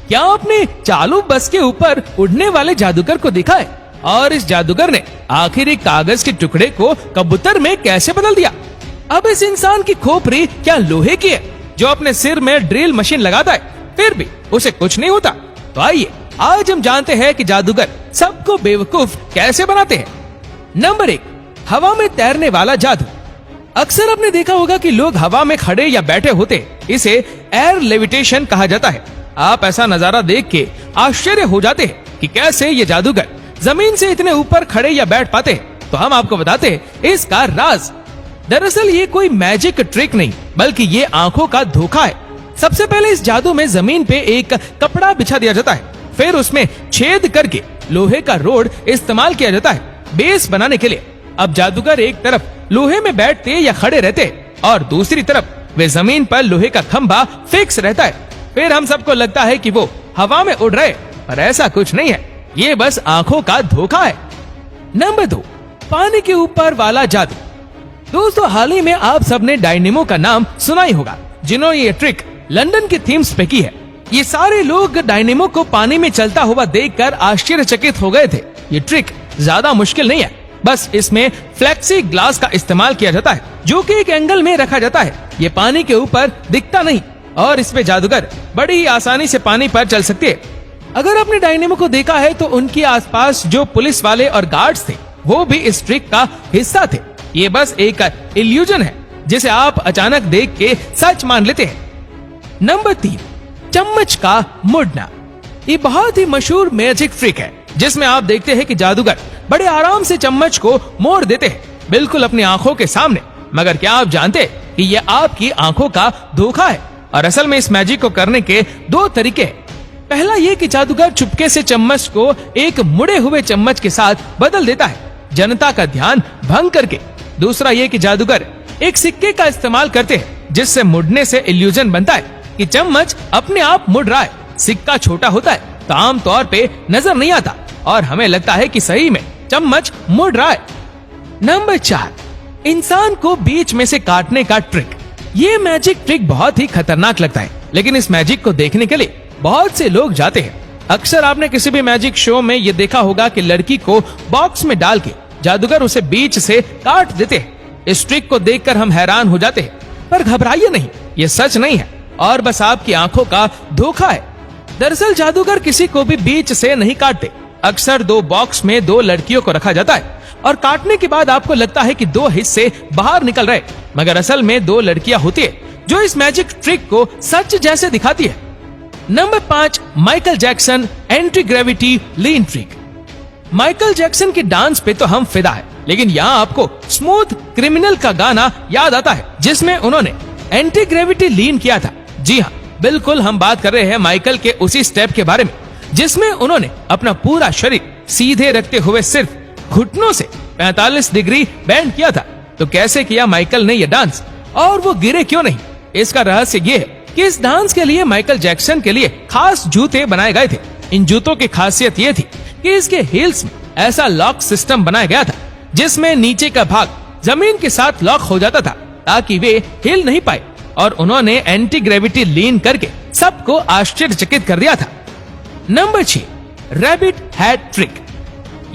क्या आपने चालू बस के ऊपर उड़ने वाले जादूगर को देखा है? और इस जादूगर ने आखिर एक कागज के टुकड़े को कबूतर में कैसे बदल दिया? अब इस इंसान की खोपड़ी क्या लोहे की है जो अपने सिर में ड्रिल मशीन लगाता है फिर भी उसे कुछ नहीं होता? तो आइए आज हम जानते हैं कि जादूगर सबको बेवकूफ कैसे बनाते हैं। नंबर 1, हवा में तैरने वाला जादू। अक्सर आपने देखा होगा कि लोग हवा में खड़े या बैठे होते, इसे एयर लेविटेशन कहा जाता है। आप ऐसा नजारा देख के आश्चर्य हो जाते हैं कि कैसे ये जादूगर जमीन से इतने ऊपर खड़े या बैठ पाते हैं। तो हम आपको बताते हैं इसका राज। दरअसल ये कोई मैजिक ट्रिक नहीं बल्कि ये आंखों का धोखा है। सबसे पहले इस जादू में जमीन पे एक कपड़ा बिछा दिया जाता है, फिर उसमें छेद करके लोहे का रोड इस्तेमाल किया जाता है बेस बनाने के लिए। अब जादूगर एक तरफ लोहे में बैठते या खड़े रहते और दूसरी तरफ वे जमीन पर लोहे का खंभा फिक्स रहता है। फिर हम सबको लगता है कि वो हवा में उड़ रहे, पर ऐसा कुछ नहीं है, ये बस आंखों का धोखा है। नंबर 2, पानी के ऊपर वाला जादू। दोस्तों हाल ही में आप सबने डायनेमो का नाम सुना ही होगा, जिन्होंने ये ट्रिक लंदन के थीम्स पे की है। ये सारे लोग डायनेमो को पानी में चलता हुआ देखकर आश्चर्यचकित हो गए थे। ये ट्रिक ज्यादा मुश्किल नहीं है, बस इसमें फ्लेक्सी ग्लास का इस्तेमाल किया जाता है जो कि एक एंगल में रखा जाता है। ये पानी के ऊपर दिखता नहीं और इसमें जादूगर बड़ी ही आसानी से पानी पर चल सकते हैं। अगर आपने डायनेमो को देखा है तो उनके आसपास जो पुलिस वाले और गार्ड्स थे वो भी इस ट्रिक का हिस्सा थे। ये बस एक इल्यूजन है जिसे आप अचानक देख के सच मान लेते हैं। नंबर 3, चम्मच का मुड़ना। ये बहुत ही मशहूर मैजिक ट्रिक है जिसमें आप देखते हैं कि जादूगर बड़े आराम से चम्मच को मोड़ देते हैं बिल्कुल अपनी आंखों के सामने। मगर क्या आप जानते हैं कि यह आपकी आंखों का धोखा है? और असल में इस मैजिक को करने के 2 तरीके हैं। पहला ये कि जादूगर चुपके से चम्मच को एक मुड़े हुए चम्मच के साथ बदल देता है जनता का ध्यान भंग करके। दूसरा ये कि जादूगर एक सिक्के का इस्तेमाल करते हैं जिससे मुड़ने से इल्यूजन बनता है कि चम्मच अपने आप मुड़ रहा है। सिक्का छोटा होता है तो आम तौर पे नजर नहीं आता और हमें लगता है कि सही में चम्मच मुड़ रहा है। नंबर 4, इंसान को बीच में से काटने का ट्रिक। ये मैजिक ट्रिक बहुत ही खतरनाक लगता है, लेकिन इस मैजिक को देखने के लिए बहुत से लोग जाते हैं। अक्सर आपने किसी भी मैजिक शो में ये देखा होगा कि लड़की को बॉक्स में डाल के जादूगर उसे बीच से काट देते हैं। इस ट्रिक को देखकर हम हैरान हो जाते हैं, पर घबराइए नहीं, ये सच नहीं है और बस आपकी आंखों का धोखा है। दरअसल जादूगर किसी को भी बीच से नहीं काटते। अक्सर 2 बॉक्स में 2 लड़कियों को रखा जाता है और काटने के बाद आपको लगता है कि 2 हिस्से बाहर निकल रहे, मगर असल में 2 लड़कियां होती है जो इस मैजिक ट्रिक को सच जैसे दिखाती है। Number 5, Michael Jackson anti gravity lean trick. Michael Jackson के डांस पे तो हम फिदा है, लेकिन यहाँ आपको स्मूथ क्रिमिनल का गाना याद आता है जिसमें उन्होंने एंटी ग्रेविटी लीन किया था। जी हाँ, बिल्कुल हम बात कर रहे हैं माइकल के उसी स्टेप के बारे में जिसमें उन्होंने अपना पूरा शरीर सीधे रखते हुए सिर्फ घुटनों से 45 डिग्री बेंड किया था। तो कैसे किया माइकल ने ये डांस और वो गिरे क्यों नहीं? इसका रहस्य ये है कि इस डांस के लिए माइकल जैक्सन के लिए खास जूते बनाए गए थे। इन जूतों की खासियत ये थी कि इसके हील्स में ऐसा लॉक सिस्टम बनाया गया था जिसमें नीचे का भाग जमीन के साथ लॉक हो जाता था ताकि वे हिल नहीं पाए। और उन्होंने एंटी ग्रेविटी लीन करके सबको आश्चर्यचकित कर दिया था। Number 6, rabbit head trick.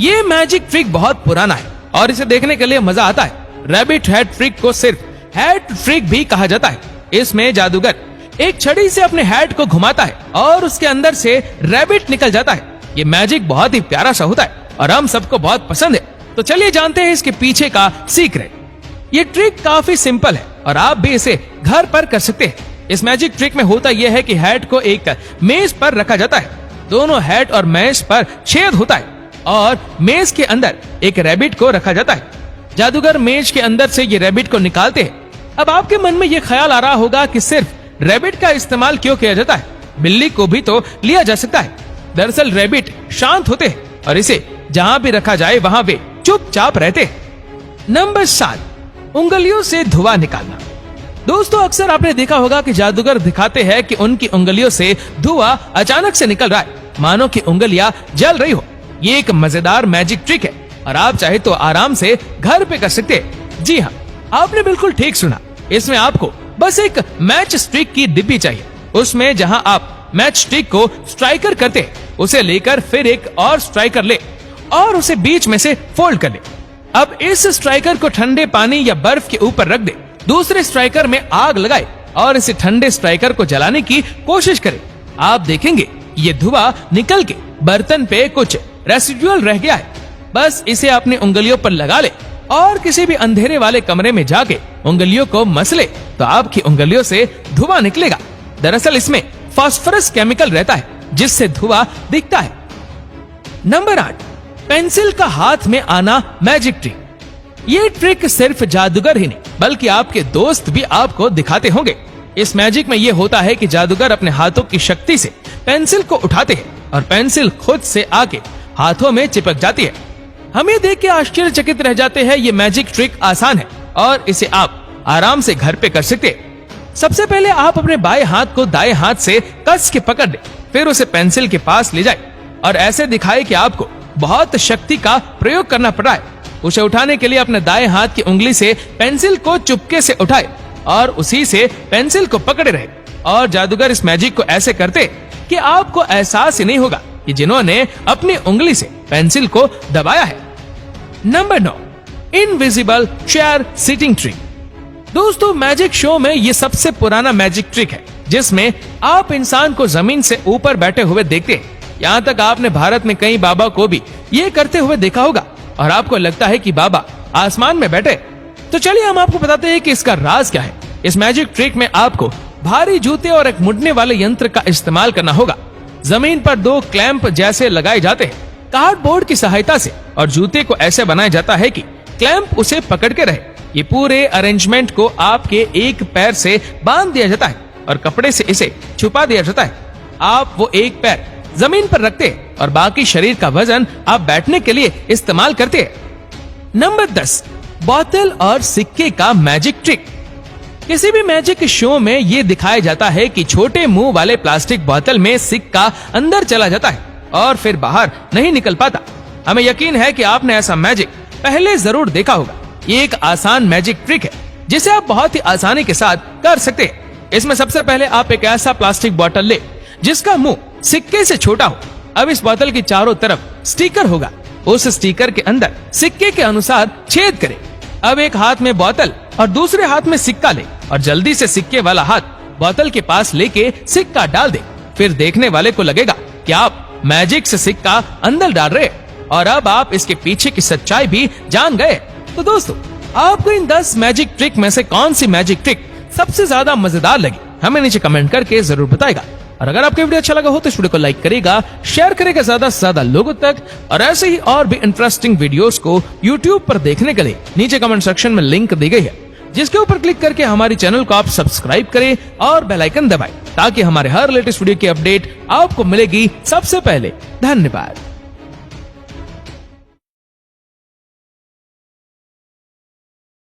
ये मैजिक ट्रिक बहुत पुराना है और इसे देखने के लिए मजा आता है। रैबिट हेड ट्रिक को सिर्फ हेड ट्रिक भी कहा जाता है। इसमें जादूगर एक छड़ी से अपने हेड को घुमाता है और उसके अंदर से रैबिट निकल जाता है। ये मैजिक बहुत ही प्यारा सा होता है और हम सबको बहुत पसंद है। तो चलिए जानते हैं इसके पीछे का सीक्रेट। ये ट्रिक काफी सिंपल है और आप भी इसे घर पर कर सकते हैं। इस मैजिक ट्रिक में होता यह है कि हेड को एक मेज पर रखा जाता है। दोनों हेड और मेज पर छेद होता है और मेज के अंदर एक रैबिट को रखा जाता है। जादूगर मेज के अंदर से ये रैबिट को निकालते हैं। अब आपके मन में ये ख्याल आ रहा होगा कि सिर्फ रैबिट का इस्तेमाल क्यों किया जाता है, बिल्ली को भी तो लिया जा सकता है। दरअसल रैबिट शांत होते हैं और इसे जहाँ भी रखा जाए वहाँ वे चुपचाप रहते हैं। नंबर 7, उंगलियों से धुआं निकालना। दोस्तों अक्सर आपने देखा होगा कि जादूगर दिखाते हैं कि उनकी उंगलियों से धुआं अचानक से निकल रहा है, मानो कि उंगलियां जल रही हो। ये एक मजेदार मैजिक ट्रिक है और आप चाहे तो आराम से घर पे कर सकते हैं। जी हाँ, आपने बिल्कुल ठीक सुना। इसमें आपको बस एक मैच स्टिक की डिब्बी चाहिए। उसमें जहां आप मैच स्टिक को स्ट्राइकर करते उसे लेकर फिर एक और स्ट्राइकर ले और उसे बीच में से फोल्ड कर ले। अब इस स्ट्राइकर को ठंडे पानी या बर्फ के ऊपर रख दे, दूसरे स्ट्राइकर में आग लगाए और इसे ठंडे स्ट्राइकर को जलाने की कोशिश करे। आप देखेंगे ये धुआं निकल के बर्तन पे कुछ रेसिडुअल रह गया है। बस इसे अपनी उंगलियों पर लगा ले और किसी भी अंधेरे वाले कमरे में जाके उंगलियों को मसले तो आपकी उंगलियों से धुआं निकलेगा। दरअसल इसमें फास्फोरस केमिकल रहता है जिससे धुआं दिखता है। नंबर 8, पेंसिल का हाथ में आना मैजिक ट्रिक। ये ट्रिक सिर्फ जादूगर ही नहीं बल्कि आपके दोस्त भी आपको दिखाते होंगे। इस मैजिक में ये होता है कि जादूगर अपने हाथों की शक्ति से पेंसिल को उठाते हैं और पेंसिल खुद से आके हाथों में चिपक जाती है। हम ये देख के आश्चर्यचकित रह जाते हैं। ये मैजिक ट्रिक आसान है और इसे आप आराम से घर पे कर सकते हैं। सबसे पहले आप अपने बाएं हाथ को दाएं हाथ से कस के पकड़ ले, फिर उसे पेंसिल के पास ले जाए और ऐसे दिखाए कि आपको बहुत शक्ति का प्रयोग करना पड़ रहा है। उसे उठाने के लिए अपने दाएं हाथ की उंगली से पेंसिल को चुपके से उठाए और उसी से पेंसिल को पकड़े रहे। और जादूगर इस मैजिक को ऐसे करते कि आपको एहसास ही नहीं होगा कि जिन्होंने अपनी उंगली से पेंसिल को दबाया है। Number 9, invisible chair sitting trick. दोस्तों, मैजिक शो में ये सबसे पुराना मैजिक ट्रिक है जिसमें आप इंसान को जमीन से ऊपर बैठे हुए देखते हैं। यहाँ तक आपने भारत में कई बाबा को भी ये करते हुए देखा होगा और आपको लगता है कि बाबा आसमान में बैठे। तो चलिए हम आपको बताते हैं कि इसका राज क्या है। इस मैजिक ट्रिक में आपको भारी जूते और एक मुड़ने वाले यंत्र का इस्तेमाल करना होगा। जमीन पर 2 क्लैंप जैसे लगाए जाते हैं कार्डबोर्ड की सहायता से और जूते को ऐसे बनाया जाता है कि क्लैंप उसे पकड़ के रहे। ये पूरे अरेंजमेंट को आपके एक पैर से बांध दिया जाता है और कपड़े से इसे छुपा दिया जाता है। आप वो एक पैर जमीन पर रखते हैं और बाकी शरीर का वजन आप बैठने के लिए इस्तेमाल करते हैं। नंबर 10, बोतल और सिक्के का मैजिक ट्रिक। किसी भी मैजिक शो में ये दिखाया जाता है कि छोटे मुंह वाले प्लास्टिक बोतल में सिक्का अंदर चला जाता है और फिर बाहर नहीं निकल पाता। हमें यकीन है कि आपने ऐसा मैजिक पहले जरूर देखा होगा। ये एक आसान मैजिक ट्रिक है जिसे आप बहुत ही आसानी के साथ कर सकते हैं। इसमें सबसे पहले आप एक ऐसा प्लास्टिक बोतल ले जिसका मुंह सिक्के से छोटा हो। अब इस बोतल की चारों तरफ स्टिकर होगा। उस स्टिकर के अंदर सिक्के के अनुसार छेद करें। अब एक हाथ में बोतल और दूसरे हाथ में सिक्का ले और जल्दी से सिक्के वाला हाथ बोतल के पास लेके सिक्का डाल दे। फिर देखने वाले को लगेगा कि आप मैजिक से सिक्का अंदर डाल रहे और अब आप इसके पीछे की सच्चाई भी जान गए। तो दोस्तों, आपको इन 10 मैजिक ट्रिक में से कौन सी मैजिक ट्रिक सबसे ज्यादा मजेदार लगी हमें नीचे कमेंट करके जरूर बताएगा। और अगर आपको वीडियो अच्छा लगा हो तो इस वीडियो को लाइक करेगा, शेयर करेगा ज्यादा से ज्यादा लोगों तक। और ऐसे ही और भी इंटरेस्टिंग वीडियोस को YouTube पर देखने के लिए नीचे कमेंट सेक्शन में लिंक दी गई है जिसके ऊपर क्लिक करके हमारी चैनल को आप सब्सक्राइब करें और बेल आइकन दबाएं ताकि हमारे हर लेटेस्ट वीडियो की अपडेट आपको मिलेगी सबसे पहले। धन्यवाद।